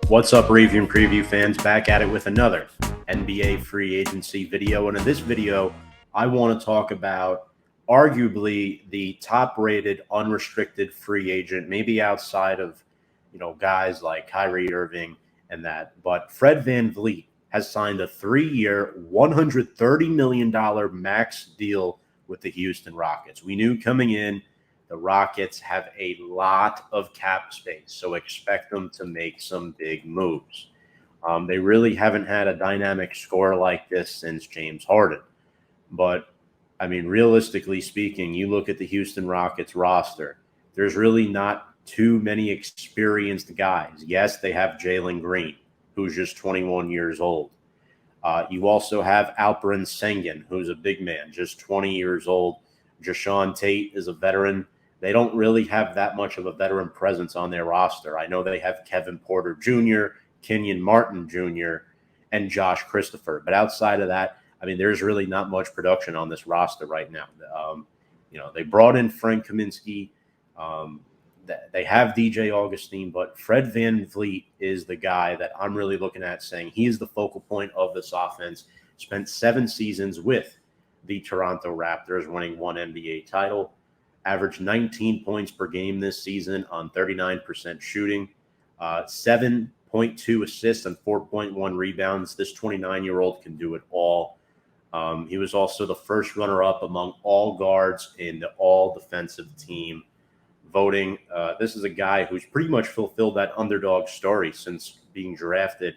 What's up, review and preview fans? Back at it with another NBA free agency video. And in this video, I want to talk about arguably the top-rated unrestricted free agent, maybe outside of, guys like Kyrie Irving and that. But Fred VanVleet has signed a 3-year, $130 million max deal with the Houston Rockets. We knew coming in the Rockets have a lot of cap space, so expect them to make some big moves. They really haven't had a dynamic scorer like this since James Harden. But, I mean, realistically speaking, you look at the Houston Rockets roster, there's really not too many experienced guys. Yes, they have Jalen Green, who's just 21 years old. You also have Alperen Sengun, who's a big man, just 20 years old. Jashawn Tate is a veteran. They don't really have that much of a veteran presence on their roster. I know they have Kevin Porter Jr., Kenyon Martin Jr., and Josh Christopher. But outside of that, I mean, there's really not much production on this roster right now. They brought in Frank Kaminsky. They have DJ Augustine, but Fred VanVleet is the guy that I'm really looking at saying he is the focal point of this offense. Spent 7 seasons with the Toronto Raptors, winning 1 NBA title. Averaged 19 points per game this season on 39% shooting, 7.2 assists and 4.1 rebounds. This 29-year-old can do it all. He was also the first runner-up among all guards in the all-defensive team voting. This is a guy who's pretty much fulfilled that underdog story since being drafted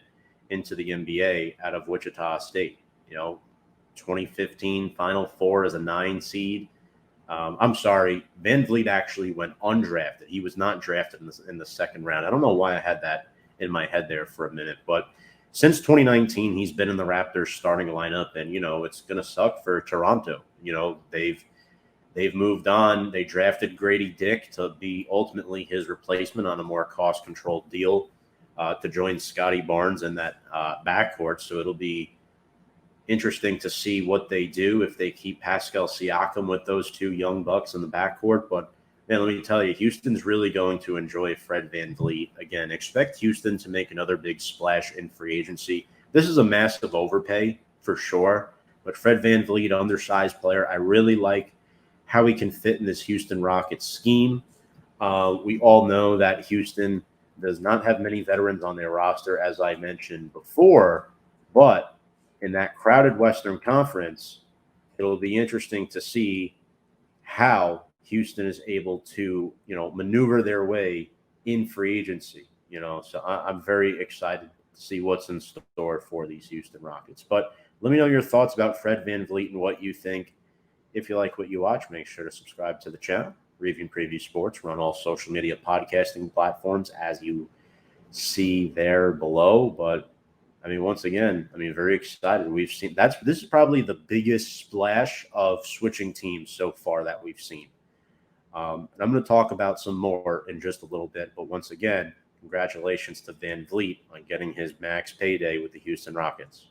into the NBA out of Wichita State. 2015 Final Four as a 9 seed. I'm sorry, VanVleet actually went undrafted. He was not drafted in the second round. I don't know why I had that in my head there for a minute, but since 2019, he's been in the Raptors starting lineup, and it's going to suck for Toronto. They've moved on. They drafted Grady Dick to be ultimately his replacement on a more cost-controlled deal to join Scotty Barnes in that backcourt. So it'll be interesting to see what they do if they keep Pascal Siakam with those 2 young bucks in the backcourt. But, man, let me tell you, Houston's really going to enjoy Fred VanVleet. Again, expect Houston to make another big splash in free agency. This is a massive overpay for sure, but Fred VanVleet, undersized player, I really like how he can fit in this Houston Rockets scheme. We all know that Houston does not have many veterans on their roster, as I mentioned before, but in that crowded Western Conference, it'll be interesting to see how Houston is able to, maneuver their way in free agency. So I'm very excited to see what's in store for these Houston Rockets. But let me know your thoughts about Fred VanVleet and what you think. If you like what you watch, make sure to subscribe to the channel. Review and Preview Sports. We're on all social media podcasting platforms, as you see there below. But I mean, once again, very excited. We've seen this is probably the biggest splash of switching teams so far that we've seen. And I'm going to talk about some more in just a little bit. But once again, congratulations to VanVleet on getting his max payday with the Houston Rockets.